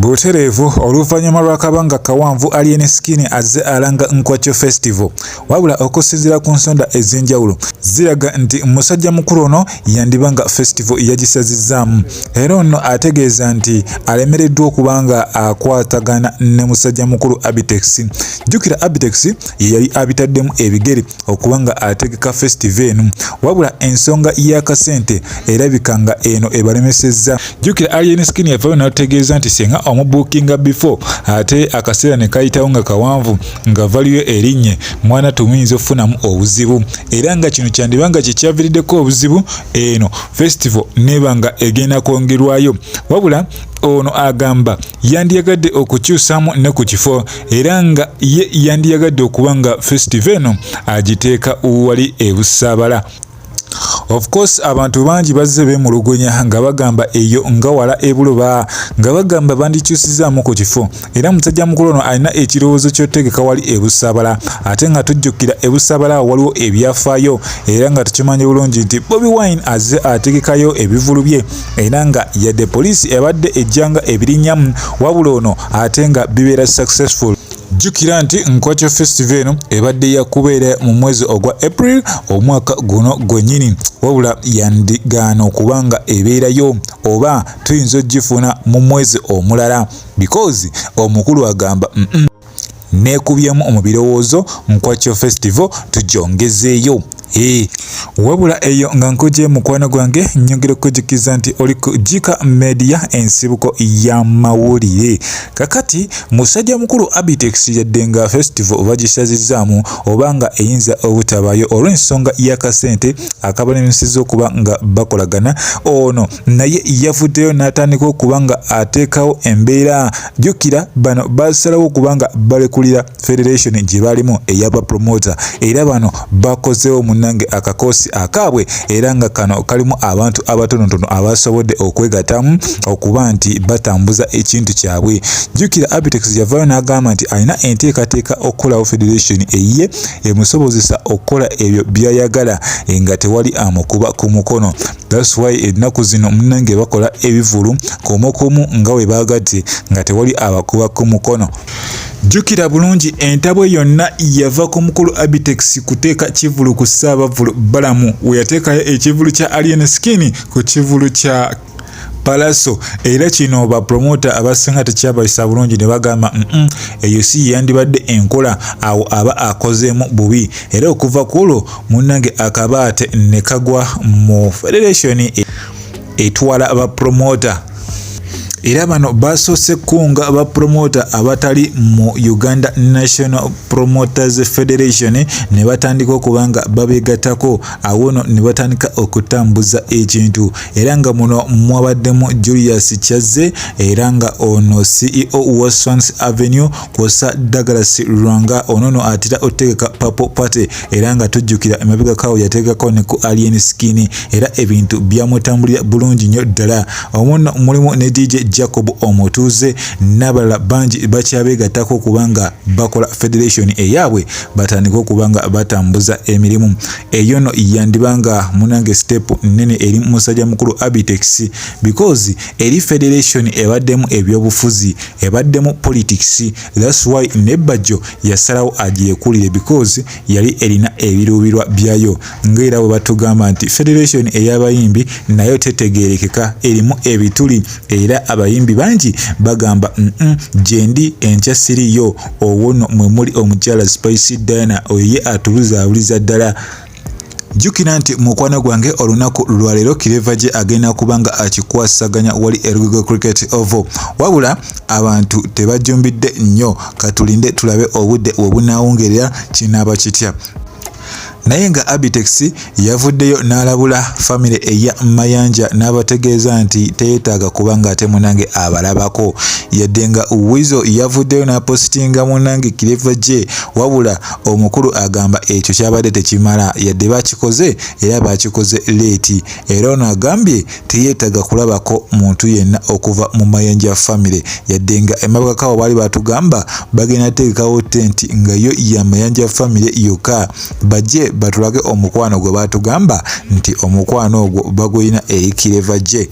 butereevu oluvannyuma lw'akabanga kawanvu aleese azze alanga Nkwakyo Festival wabula okusinziira ku nsonda ez'enjawulo ziraga nti musajja mukulu ono yandibanga festival yagisazizzaamu era ono ategeeza nti alemereddwa okubanga akwatagana ne musajja mukulu Abitex. Jjukira Abitex ye yali abitaddemu ebigere okubanga ategeka festival eno wabula ensonga y'akasente erabikanga eno ebalemesezza. Jjukira aleese yavaayo n'ategeeza nti senga omubuukinga before ate akaseera ne kayitawo nga kawanvu nga valiyo erinnye mwana tumuyinza okufunamu obuzibu era nga kino kyandibanga kyekyaviiriddeko obuzibu eno festival nebanga egenda kwongerwayo wabula ono agamba yandiyagadde okukyusaamu ne ku kifo era nga ye yandiyagadde okubanga festival eno agiteeka wali ebusaabala. Of course abantu bangi bazze beemulugunya nga bagamba eyo nga wala ebuloba nga bagamba bandikyusizaamu ku kifo era musajja mukulu ono alina ekirowoozo ky'otegeka wali ebusaabala ate nga tujjukira ebusaabala waliwo ebyafaayo era nga tukimanyi bulungi nti Bobi Wine azze ategekayo ebivulu bye era nga yadde poliisi ebadde ejjanga ebirinyamu wabula ono ate nga bibeera successful. Jjukira nti Nkwakyo Festival eno ebadde yakubeera mu mwezi ogwa April omwaka guno gwennyini wabula yandigaana okubanga ebeerayo oba tuyinza ogifuna mu mwezi omulala because omukulu agamba neekubyemu mu birowoozo Nkwakyo Festival tugyongezeeyo. Wabula eyo nga nkuje mukwano gwange nyongera okujjukiza nti oli ku Jika Media ensibuko y'amawulire. Kakati musajja mukulu Abitex yadde nga festival bagisazizzaamu obanga eyinza obutabaayo olw'ensonga y'akasente akabalemesezza okuba nga bakolagana ono naye yavuddeyo n'atandika okuba nga ateekawo embeera. Jjukira bano basalawo okubanga balekulira federation gye balimu ey'abapromota era bano bakozeewo nange akakoosi akaabwe era nga kano kalimu abantu abatonotono abasobodde okwegatamu okuba nti batambuza ekintu kyabwe. Jjukira Abitex yavaayo n'agamba nti alina enteekateeka okukolawo federation eyiye emusobozesa okukola ebyo by'ayagala nga tewali amukuba ku mukono. That's why ennaku zino munnange bakola ebivulu komokomu nga we baagadde nga tewali abakuba ku mukono. Jjukira bulungi entabwe yonna yava ku mukulu Abitex kuteeka kivulu ku Ssaabavulu Balamu we yateekayo ekivulu kya aleese ku kivulu kya Palaso era kino bapromota abasinga tekyabayisa bulungi ne bagamba eyo si yandibadde enkola awo aba akozeemu bubi era okuva kulo munnange akabaate ne kagwa mu federation etwala bapromota. Era bano basoose kunga abapromota abatali mu Uganda National Promoters Federation ne batandika okubanga babeegattako awono ne batandika okutambuza ekintu era nga muno mwabaddemu Julius Kyazze era nga ono CEO wa Swans Avenue kwosa Douglas Lwanga onono atira otegeka Papo Party era nga tujjukira emabega kawo yategekako ne ku aleese era ebintu byamutambulira bulungi nnyo ddala. Omuno mulimu ne DJ Jacob Omutuuze n'abalala bangi bakyabeegattako kubanga bakola federation eyaabwe batandika okubanga batambuza emirimu. Eyo no yandibanga munange step nnene eri musajja mukulu Abitex because eri federation ebaddemu ebyobufuzi ebaddemu politics. That's why nebajjo yasalawo agyekulire because yali erina ebiruubirwa byayo ng'era bwe batugamba nti federation ey'abayimbi nayo tetegeerekeka erimu ebituli era abayimbi bangi bagamba jendi enkya siriyo owono mwe muli omukyala Spice Diana oye atuluzabuliza ddala. Jjukira nti mukwano gwange olunaku lwaleero kireva gye agenda kubanga akikwasaganya wali Erugo Cricket Oval wabula abantu tebajjumbidde nnyo katulinde tulabe obudde obunaawongerera kinaaba kitya. Naye nga Abitex yavuddeyo n'alabula family eya Mayanja n'abategeeza nti teyeetaaga kubanga ate munange abalabako yadde nga Wizo yavuddeyo n'apostinga munange kireva gye wabula omukulu agamba ekyo kyabadde tekimala yadde bakikoze era bakikoze leeti era ono agambye teyeetaaga kulabako muntu yenna okuva mu Mayanja family yadde nga emabega kawo baali batugamba bagenda teekawo tenti nga yo ya Mayanja family yokka bajje batulage omukwano gwe batugamba nti omukwano ogwo bagulina eri kireva gye.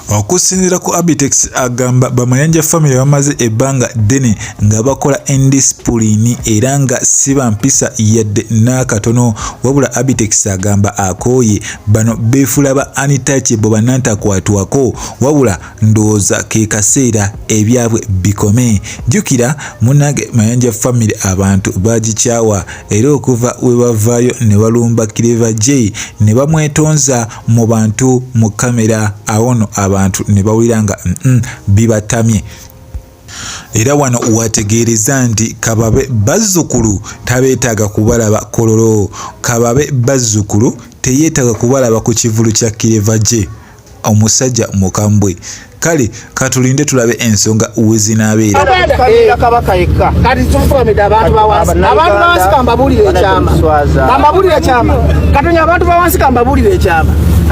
Okusinziira ku Abitex agamba bamayanja family bamaze ebbanga ddene nga bakola indiscipline era nga siba mpisa yadde n'akatono. Wabula Abitex agamba akooye bano beefula ba untouchable banantakwatwako, wabula ndowooza ke kaseera ebyabwe bikome. Jjukira munnange mayanja family abantu bagikyawa era okuva we bavaayo ne balumba Clever J ne bamwetonza mu bantu mu kamera, awono abantu ne bawulira nga bibatamye. Era wano wategeereza nti Kababe bazzukulu tabeetaaga kubalaba kololo, Kababe bazzukulu teyeetaaga kubalaba ku kivulu kya Clever J, omusajja mukambwe. Kale katulinde tulabe ensonga we zinaabeera.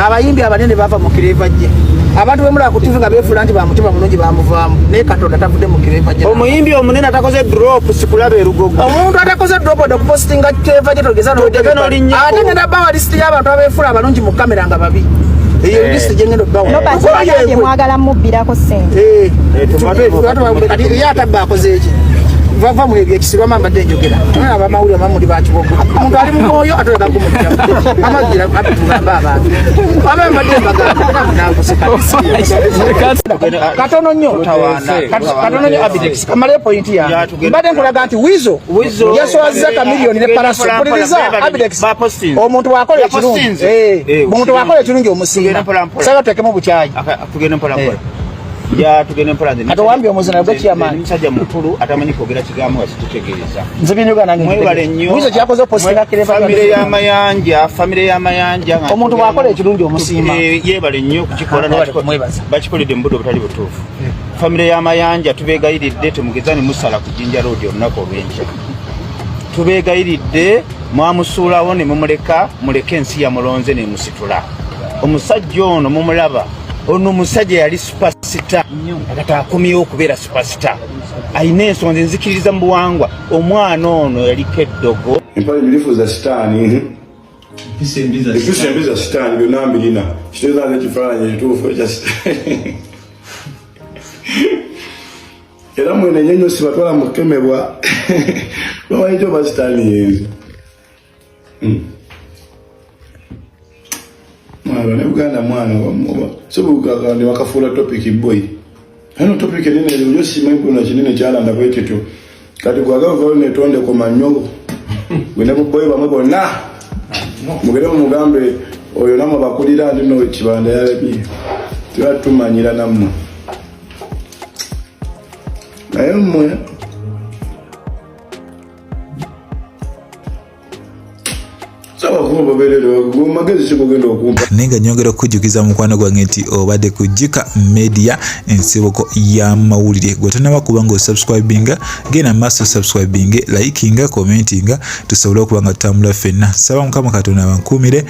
Abayimbi abanene bava mu Clever J. Abantu bemula ku TV nga beefula nti bamutima mulungi bamuvaamu naye Katonda tavudde mu Clever J. Omuyimbi omunene atakoze drop sikulaba erugogo. Omuntu atakoze drop ode kupostinga Clever J togeza n'otegeno. Ate ngenda bawa list y'abantu abeefula abalungi mu kamera nga babi. Eyo list je ngendo bawa. Nobadde mwagala mubbirako ssente. Kati yatabba akoze eki. Vava mu ekisirwa mamba denjogera. Aba mawuli amamuli bakibogo. Omuntu ali mu moyo atoleka kumujja. Amagira atugamba abantu. Aba mademba katono nnyo katono nnyo Abitex kamale point ya mbadde nkulaga nti wizo yaswaza ka milioni ne paraso kuliriza Abitex omuntu wakola ekirungi omuntu wakola ekirungi omusinga sasa tekemo buchaji tugenda mpola mpola ya tugenda mpola nze atawambye omuzina gwe kyamani musajja mukulu atamanyi kwogera kigambo wasitutegereza nze binyoga nange mwebale nnyo wizo kyakoze postinga Clever family y'amayanja omuntu wakola ekirungi omusinga yebale nnyo kukikola bakikoledde mu budde obutali butuufu. Family y'amayanja tubeegayiridde temugezani musala ku Jinja Road olunaku olw'enkya. Tubeegayiridde mwamusuulawo ne mumuleka muleke ensi ya mulonze ne musitula. Omusajja ono mumulaba ono musajja yali superstar akata akomyewo okubeera superstar ayina ensonga nzikiriza mu buwangwa. Omwana ono yaliko eddogo empale bilifu za sitaani Ipisi za sitaani byonna mbirina kiteza nze kifaananyi ekituufu ekya sitaani era mwene ennyonyo sibatwala mu kukemebwa lwamanyi kyo ba sitaani yenze mwana ne Buganda mwana sobuka ne wakafuula topic boy hano topic nene lyo simanyi kuna kinene kyalanda bwekityo kati gwagava ne tonde ko manyogo gwene boy bamwe bonna mugere mugambe oyo namwe bakulira ndino kibanda yalabi tubatumanyira namwe naye mmwe nenga nyongera okujjukiza mukwano gwange nti obadde kujjika media ensiboko y'amawulire gwe tonaba kuba nga osubscribinga genda maaso subscribinge likinga commentinga tusobole okuba nga tutambula ffenna. Saba Mukama Katonda abankuumire.